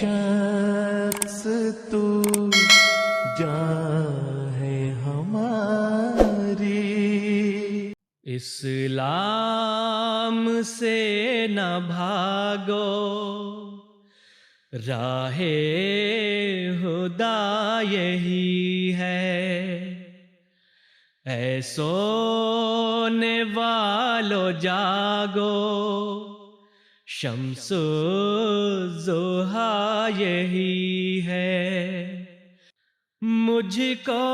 شخص تو جان ہے ہماری، اسلام سے نہ بھاگو، راہ خدا یہی ہے، اے سونے والو جاگو، شمس الضحیٰ یہی ہے۔ مجھ کو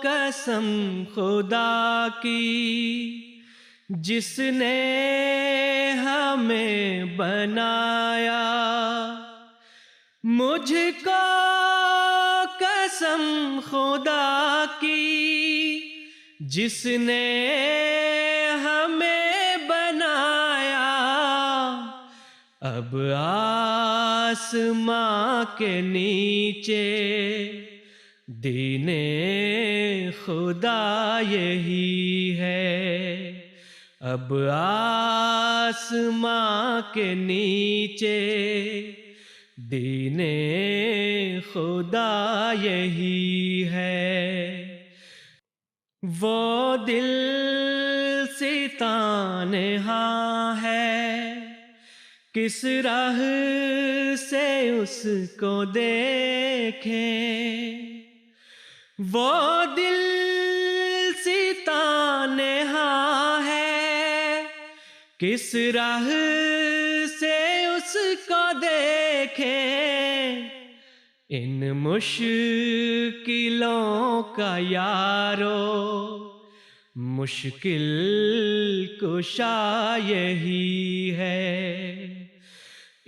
قسم خدا کی جس نے ہمیں بنایا، مجھ کو قسم خدا کی جس نے ہمیں بنایا، اب آسماں کے نیچے دین خدا یہی ہے، اب آسماں کے نیچے دین خدا یہی ہے۔ وہ دل ستا نہاں ہے، کس راہ سے اس کو دیکھیں، وہ دل ستا نہاں ہے، کس راہ سے اس کو دیکھیں، ان مشکلوں کا یارو مشکل کشا یہی ہے،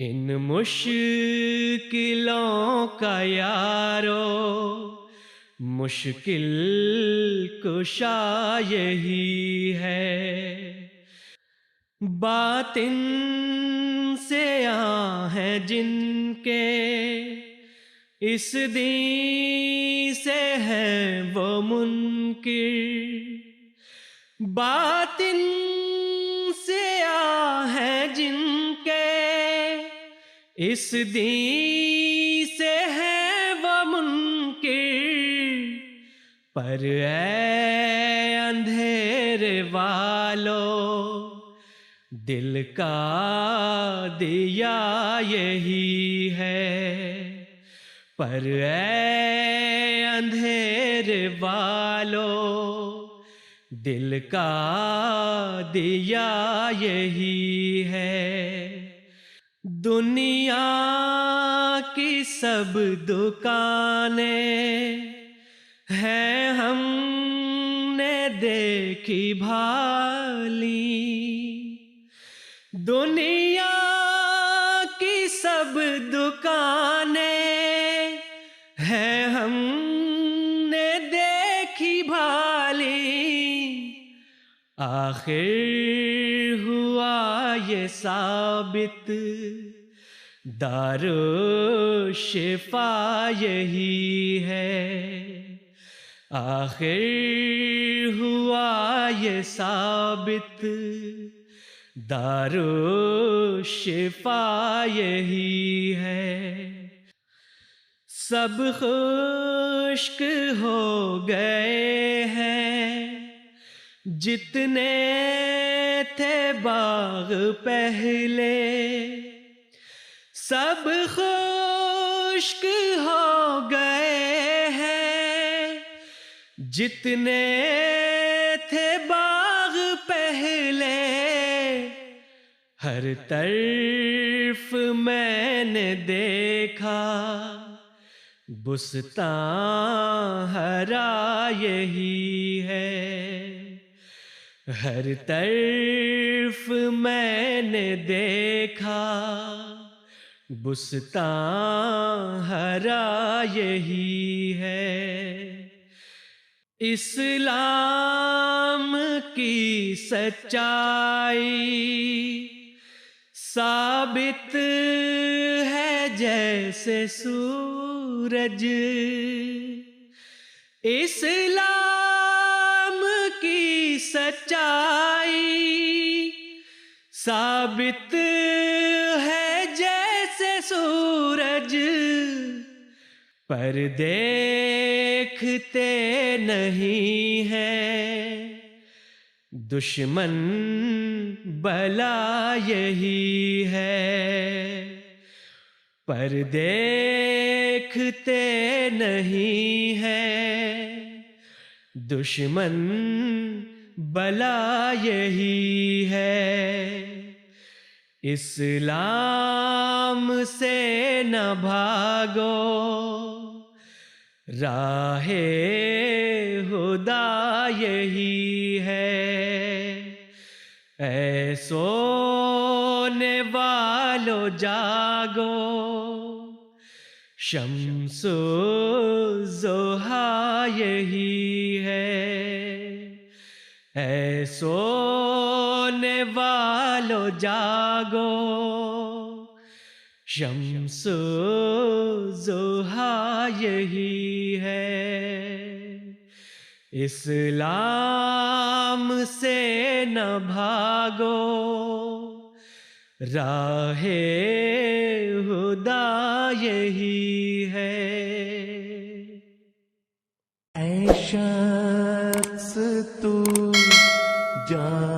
ان مشکلوں کا یارو مشکل کشا یہی ہے۔ باطن سے ہیں جن کے اس دین سے ہے وہ منکر، باطن سے ہیں جن کے اس دین سے ہے وہ منکر، پر اے اندھیرے والو دل کا دیا یہی ہے، پر اے اندھیرے والو دل کا دیا یہی ہے۔ دنیا کی سب دکانیں ہیں ہم نے دیکھی بھالی، دنیا کی سب دکانیں ہیں ہم نے دیکھی بھالی، آخر ہوا یہ ثابت دارالشفا یہی ہے، آخر ہوا یہ ثابت دارالشفا یہی ہے۔ سب خشک ہو گئے ہیں جتنے تھے باغ پہلے، سب خشک ہو گئے ہیں جتنے تھے باغ پہلے، ہر طرف میں نے دیکھا بستان ہرا یہی ہے، ہر طرف میں نے دیکھا بستان ہرا یہی ہے۔ اسلام کی سچائی ثابت ہے جیسے سورج، اسلام کی سچائی ثابت ہے جیسے سورج پر دیکھتے نہیں ہیں، دشمن بلا یہی ہے، پر دیکھتے نہیں ہیں، دشمن بلا یہی ہے۔ اسلام سے نہ بھاگو، راہ خدا یہی ہے، اے سونے والو جاگو، شمس الضحیٰ یہی ہے، اے سونے والو جاگو، شمس الضحیٰ یہی ہے۔ اسلام سے نہ بھاگو، راہ خدا یہی ہے۔ اے شخص تو جان